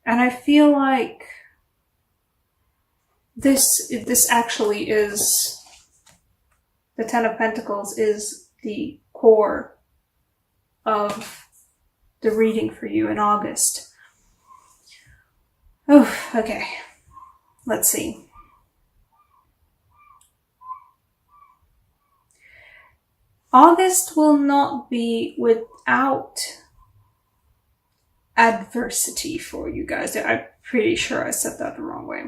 And I feel like this actually is, the Ten of Pentacles is the core of the reading for you in August. Oh, okay. Let's see. August will not be without adversity for you guys. I'm pretty sure I said that the wrong way.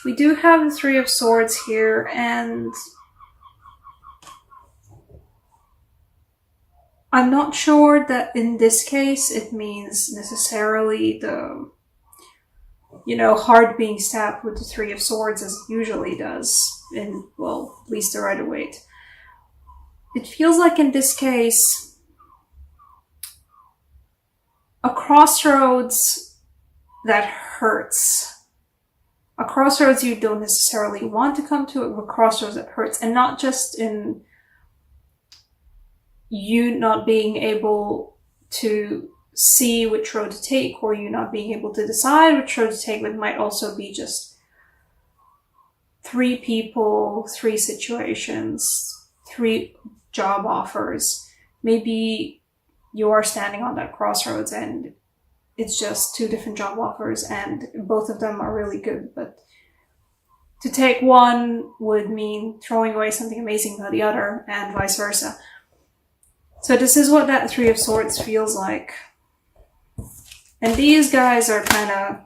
We do have the Three of Swords here, and I'm not sure that in this case it means necessarily the, heart being stabbed with the Three of Swords as it usually does in, well, at least the Rider-Waite. It feels like in this case, a crossroads that hurts. A crossroads you don't necessarily want to come to, a crossroads that hurts. And not just in you not being able to see which road to take, or you not being able to decide which road to take, but it might also be just 3 people, 3 situations, 3 job offers. Maybe you are standing on that crossroads and it's just 2 different job offers and both of them are really good, but to take one would mean throwing away something amazing about the other, and vice versa. So this is what that Three of Swords feels like. And these guys are kind of,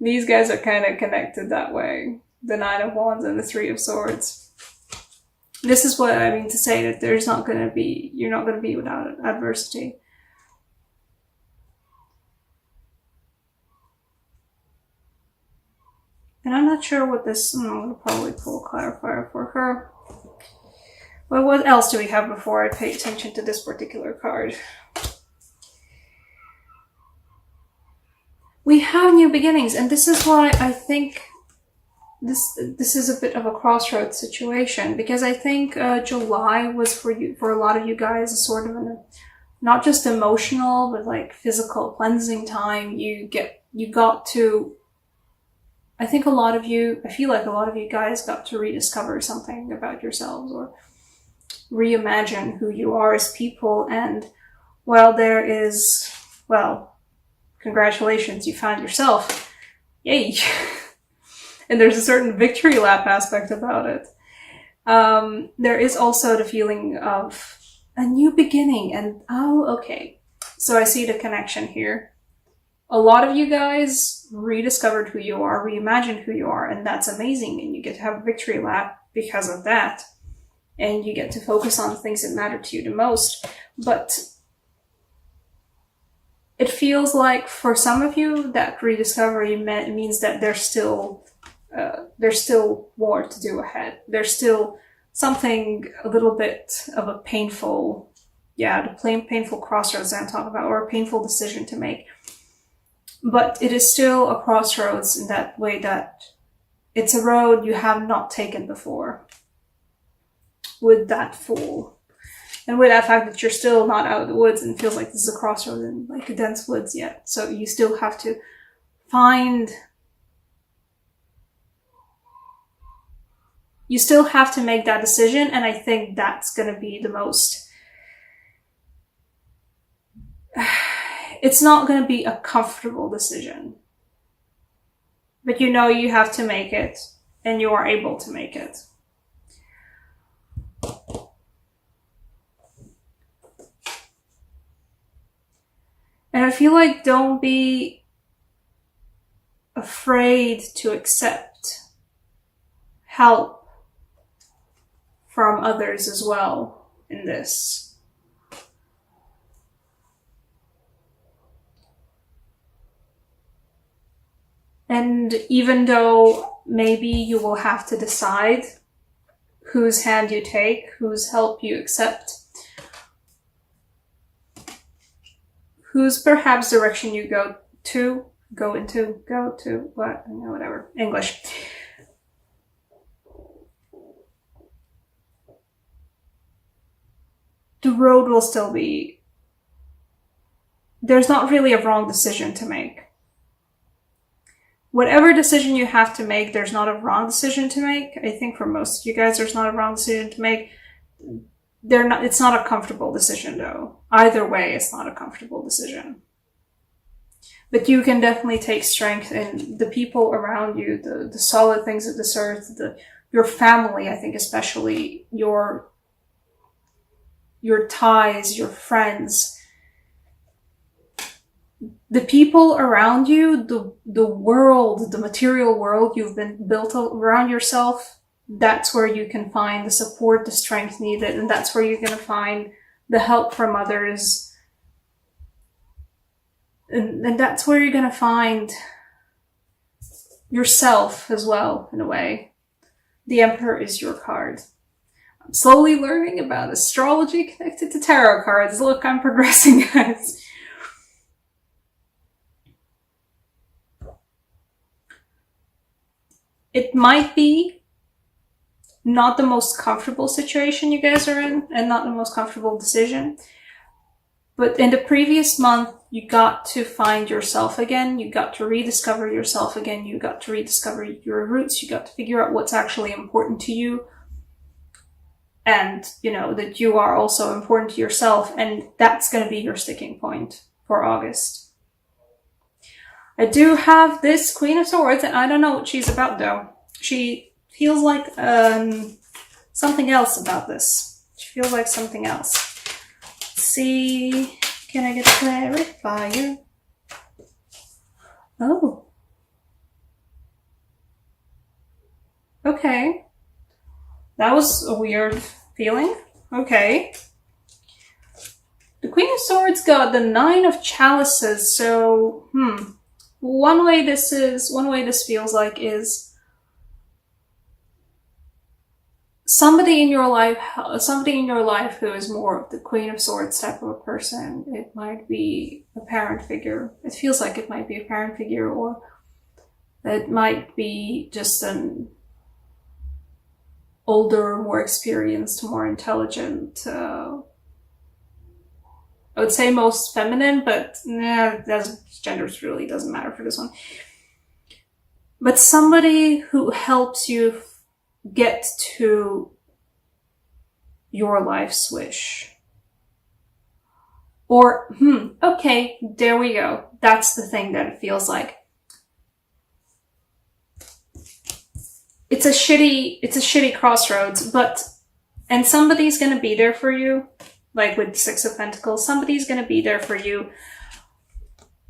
these guys are kind of connected that way. The Nine of Wands and the Three of Swords. This is what I mean to say, that you're not going to be without adversity. And I'm not sure what this, I'm going to probably pull a clarifier for her. Well, what else do we have before I pay attention to this particular card? We have new beginnings, and this is why I think this is a bit of a crossroads situation, because I think July was for a lot of you guys, a sort of not just emotional, but like physical cleansing time. I feel like a lot of you guys got to rediscover something about yourselves, or reimagine who you are as people. And congratulations, you found yourself. Yay. And there's a certain victory lap aspect about it. There is also the feeling of a new beginning, and okay. So I see the connection here. A lot of you guys rediscovered who you are, reimagined who you are, and that's amazing. And you get to have a victory lap because of that. And you get to focus on the things that matter to you the most. But it feels like for some of you that rediscovery means that there's still more to do ahead. There's still something a little bit of a painful, painful crossroads that I'm talking about, or a painful decision to make. But it is still a crossroads in that way that it's a road you have not taken before. With that Fool. And with that fact that you're still not out of the woods, and it feels like this is a crossroads in like a dense woods yet. So you still have to make that decision, and I think that's going to be the most... It's not going to be a comfortable decision. But you have to make it, and you are able to make it. And I feel like don't be afraid to accept help from others as well in this. And even though maybe you will have to decide whose hand you take, whose help you accept, whose perhaps direction you go to, whatever, English. The road will still be there's not really a wrong decision to make. Whatever decision you have to make, there's not a wrong decision to make. I think for most of you guys, there's not a wrong decision to make. It's not a comfortable decision though. Either way, it's not a comfortable decision. But you can definitely take strength in the people around you, the solid things of this earth, your family, I think especially, your ties, your friends, the people around you, the world, the material world you've been built around yourself. That's where you can find the support, the strength needed, and that's where you're going to find the help from others. And that's where you're going to find yourself as well, in a way. The Emperor is your card. I'm slowly learning about astrology connected to tarot cards. Look, I'm progressing, guys. It might be not the most comfortable situation you guys are in, and not the most comfortable decision. But in the previous month, you got to find yourself again. You got to rediscover yourself again. You got to rediscover your roots. You got to figure out what's actually important to you. And, you know, that you are also important to yourself. And that's going to be your sticking point for August. I do have this Queen of Swords, and I don't know what she's about, though. She feels like something else about this. She feels like something else. See, can I get a clarifier? Oh. Okay. That was a weird feeling. Okay. The Queen of Swords got the Nine of Chalices, so, one way this feels like is somebody in your life who is more of the Queen of Swords type of a person. It might be a parent figure. It feels like it might be a parent figure, or it might be just an older, more experienced, more intelligent, I would say most feminine, but gender really doesn't matter for this one. But somebody who helps you get to your life's wish. Or, okay, there we go. That's the thing that it feels like. It's a shitty crossroads, and somebody's gonna be there for you. Like with Six of Pentacles, somebody's gonna be there for you.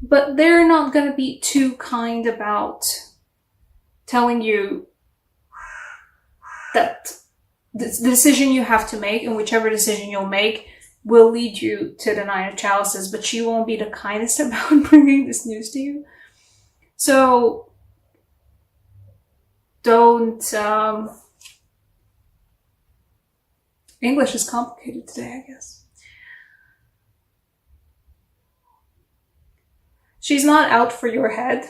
But they're not gonna be too kind about telling you that the decision you have to make, and whichever decision you'll make, will lead you to the Nine of Chalices, but she won't be the kindest about bringing this news to you. So, don't, English is complicated today, I guess. She's not out for your head.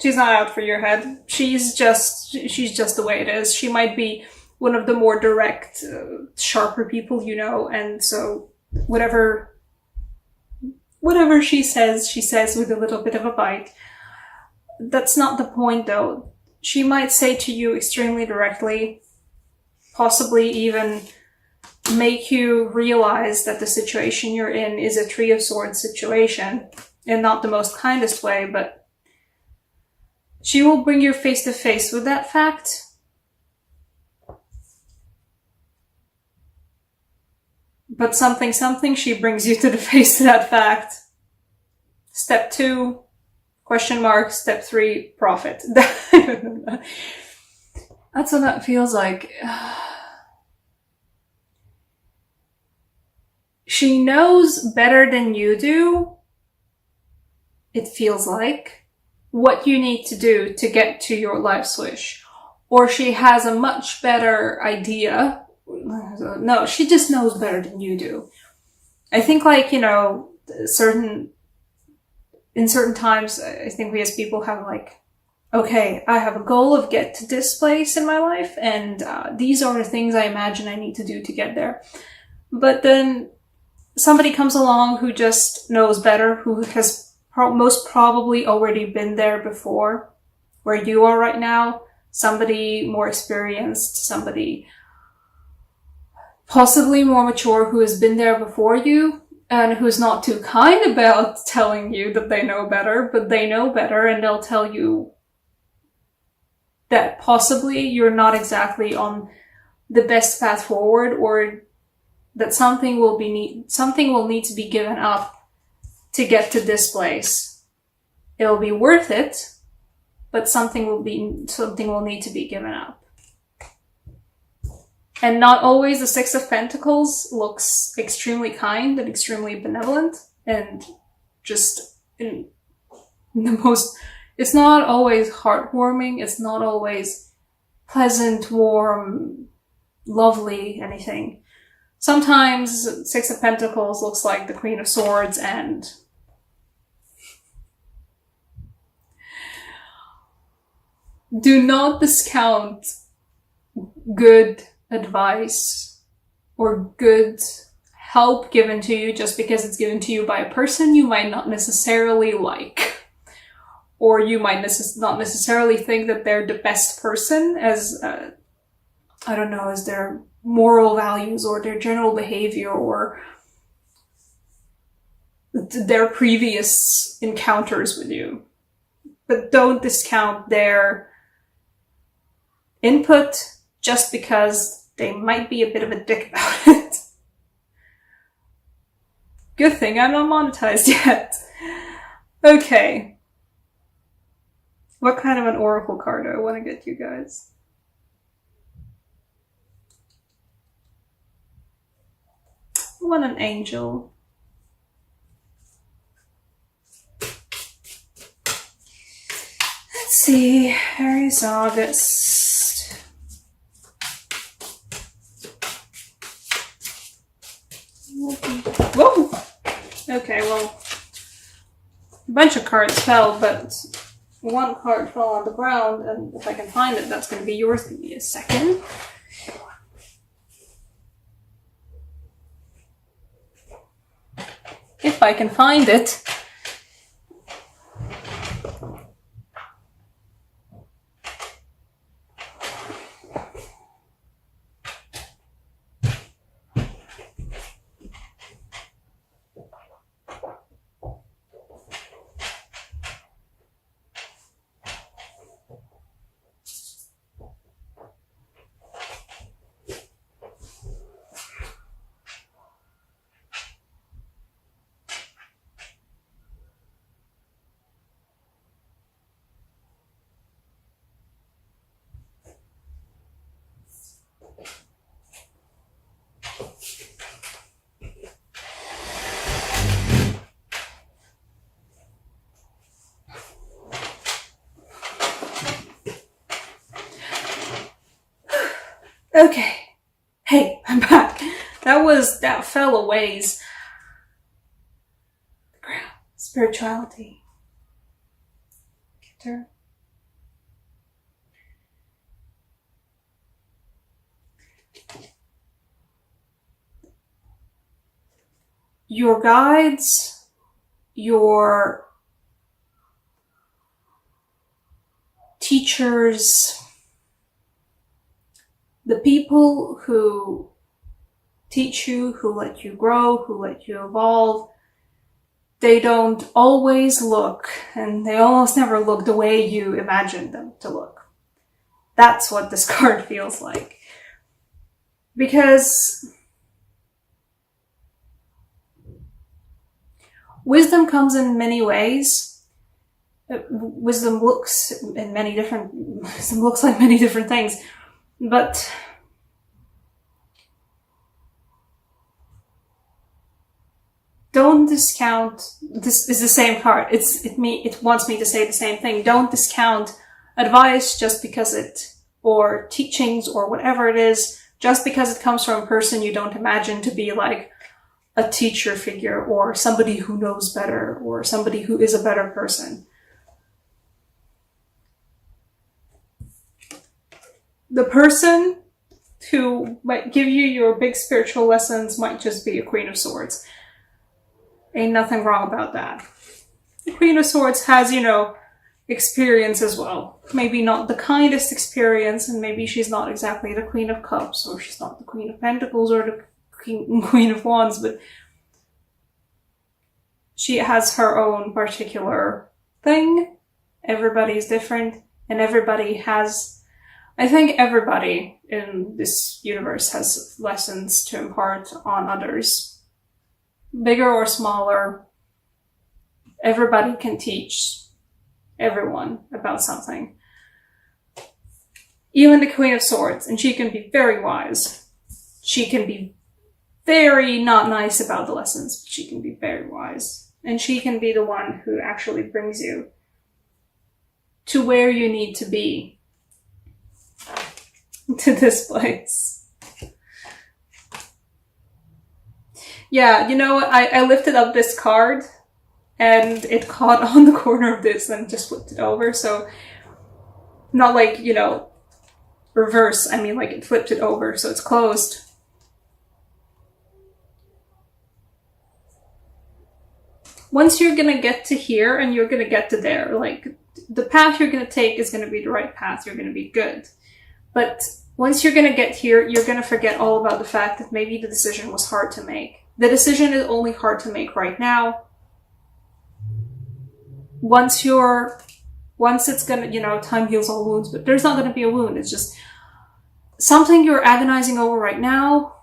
She's not out for your head. She's just the way it is. She might be one of the more direct, sharper people you know, and so whatever she says with a little bit of a bite. That's not the point, though. She might say to you extremely directly, possibly even make you realize that the situation you're in is a Three of Swords situation, in not the most kindest way, but she will bring you face to face with that fact. But something, she brings you to the face of that fact. Step 2, question mark. Step 3, profit. That's what that feels like. She knows better than you do, it feels like, what you need to do to get to your life's wish. Or she has a much better idea. No, she just knows better than you do. I think, like, you know, in certain times, I think we as people have like, okay, I have a goal of get to this place in my life, and these are the things I imagine I need to do to get there. But then somebody comes along who just knows better, who has most probably already been there before, where you are right now. Somebody more experienced, somebody possibly more mature who has been there before you, and who's not too kind about telling you that they know better, but they know better, and they'll tell you that possibly you're not exactly on the best path forward, or that something will need to be given up to get to this place. It'll be worth it, but something will need to be given up. And not always the Six of Pentacles looks extremely kind and extremely benevolent and just in the most, it's not always heartwarming, it's not always pleasant, warm, lovely, anything. Sometimes Six of Pentacles looks like the Queen of Swords, and do not discount good advice or good help given to you just because it's given to you by a person you might not necessarily like. Or you might not necessarily think that they're the best person as, I don't know, as their moral values or their general behavior or their previous encounters with you. But don't discount their input just because they might be a bit of a dick about it. Good thing I'm not monetized yet. Okay. What kind of an oracle card do I want to get you guys? I want an angel. Let's see. Aries, August. Whoa! Okay, well, a bunch of cards fell, but one card fell on the ground, and if I can find it, that's going to be yours. Give me a second. If I can find it. Okay. Hey, I'm back. That fell a ways. The ground. Spirituality. Get her. Your guides, your teachers, the people who teach you, who let you grow, who let you evolve, they don't always look, and they almost never look the way you imagined them to look. That's what this card feels like. Because wisdom comes in many ways. Wisdom looks like many different things. But don't discount, this is the same card. It wants me to say the same thing. Don't discount advice just because or teachings or whatever it is, just because it comes from a person you don't imagine to be like a teacher figure or somebody who knows better or somebody who is a better person. The person who might give you your big spiritual lessons might just be a Queen of Swords. Ain't nothing wrong about that. The Queen of Swords has, you know, experience as well. Maybe not the kindest experience, and maybe she's not exactly the Queen of Cups, or she's not the Queen of Pentacles, or the Queen of Wands, but she has her own particular thing. Everybody's different, and everybody has, I think everybody in this universe has lessons to impart on others. Bigger or smaller, everybody can teach everyone about something. Even the Queen of Swords, and she can be very wise. She can be very not nice about the lessons, but she can be very wise. And she can be the one who actually brings you to where you need to be. To this place. Yeah, you know what? I lifted up this card and it caught on the corner of this and just flipped it over. So, not like, you know, reverse. I mean, like it flipped it over, so it's closed. Once you're gonna get to here and you're gonna get to there, like the path you're gonna take is gonna be the right path, you're gonna be good. But once you're gonna get here, you're gonna forget all about the fact that maybe the decision was hard to make. The decision is only hard to make right now. Once it's gonna, you know, time heals all wounds, but there's not gonna be a wound, it's just something you're agonizing over right now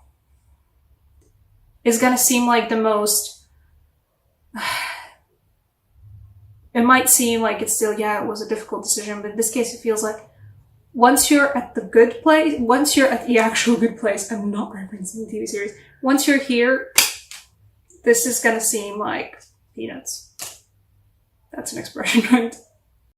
is gonna seem like the most, it might seem like it's still, yeah, it was a difficult decision, but in this case it feels like once you're at the good place, once you're at the actual good place, I'm not referencing the TV series, once you're here, this is gonna seem like peanuts. That's an expression, right?